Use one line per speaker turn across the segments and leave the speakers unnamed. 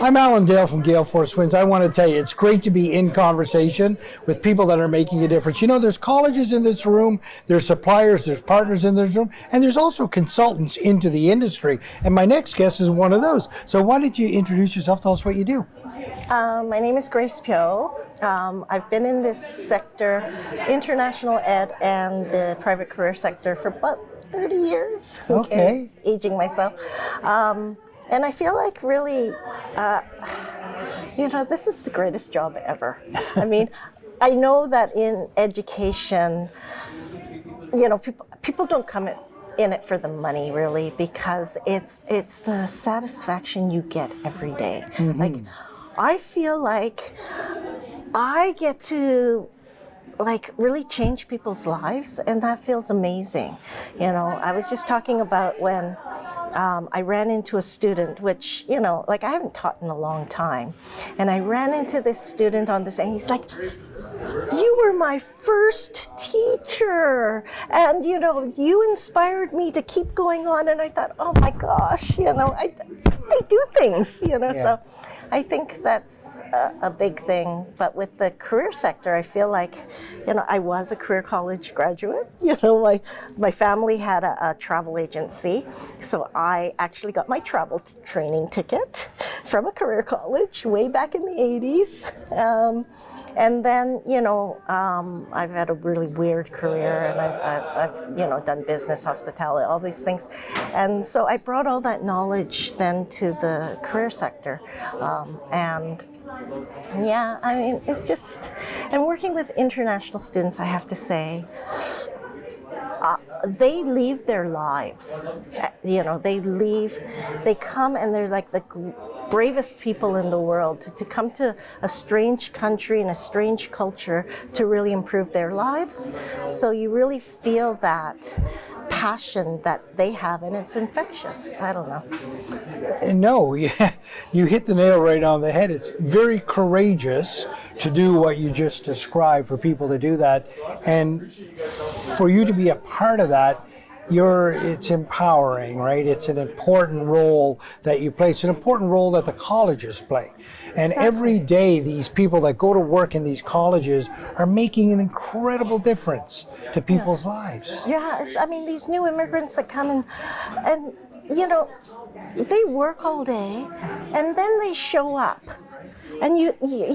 I'm Alan Dale from Gale Force Winds. I want to tell you, it's great to be in conversation with people that are making a difference. You know, there's colleges in this room, there's suppliers, there's partners in this room, and there's also consultants into the industry. And my next guest is one of those. So why don't you introduce yourself, tell us what you do.
My name is Grace Pyo. I've been in this sector, international ed and the private career sector, for about 30 years.
Okay.
Aging myself. And I feel like really, this is the greatest job ever. I mean, I know that in education, people don't come in it for the money really, because it's the satisfaction you get every day.
Mm-hmm.
Like, I feel like I get to really change people's lives, and that feels amazing. I was just talking about when I ran into a student, which, I haven't taught in a long time. And I ran into this student on this, and he's like, "You were my first teacher, and, you inspired me to keep going on." And I thought, oh my gosh, I do things,
Yeah.
So I think that's a big thing. But with the career sector, I feel like, I was a career college graduate. My family had a travel agency, so I actually got my travel training ticket from a career college way back in the 80s. And then, I've had a really weird career, and I've done business, hospitality, all these things. And so I brought all that knowledge then to the career sector. It's just, and working with international students, I have to say, they leave their lives. They come and they're like the bravest people in the world to come to a strange country and a strange culture to really improve their lives. So you really feel that passion that they have, and it's infectious. I don't know.
No, you hit the nail right on the head. It's very courageous to do what you just described, for people to do that. And for you to be a part of that, it's empowering, right? It's an important role that you play. It's an important role that the colleges play. And
Exactly.
Every day, these people that go to work in these colleges are making an incredible difference to people's lives.
Yes, these new immigrants that come in, and they work all day, and then they show up. And you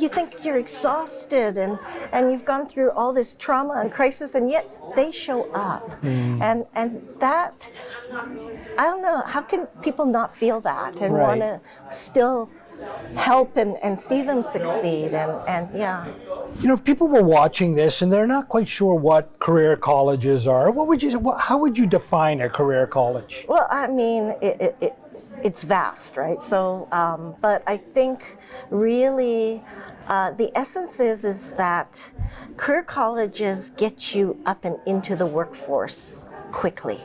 think you're exhausted and you've gone through all this trauma and crisis, and yet they show up. And that, I don't know, how can people not feel that and
Right.
want to still help and see them succeed, and yeah.
If people were watching this and they're not quite sure what career colleges are, how would you define a career college?
Well, it's vast, right? So, but I think really the essence is that career colleges get you up and into the workforce quickly.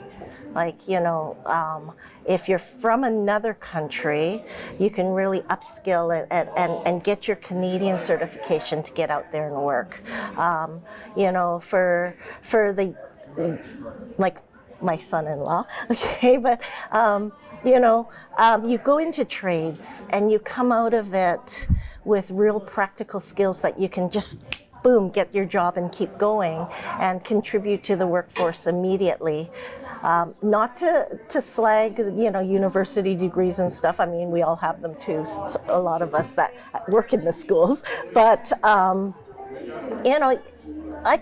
If you're from another country, you can really upskill and get your Canadian certification to get out there and work. For the, my son-in-law, okay, but you go into trades and you come out of it with real practical skills that you can just boom, get your job and keep going and contribute to the workforce immediately. Not to slag, university degrees and stuff. We all have them too, a lot of us that work in the schools, but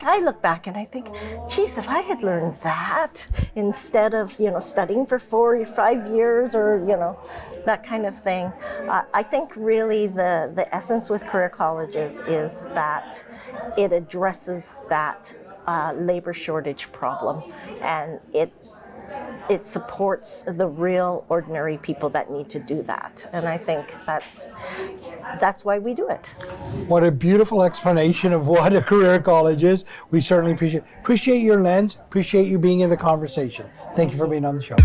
I look back and I think, geez, if I had learned that instead of, studying for 4 or 5 years or, that kind of thing. I think really the essence with career colleges is that it addresses that labor shortage problem, and it supports the real ordinary people that need to do that. And I think that's why we do it.
What a beautiful explanation of what a career college is. We certainly appreciate your lens, appreciate you being in the conversation. Thank you for being on the show.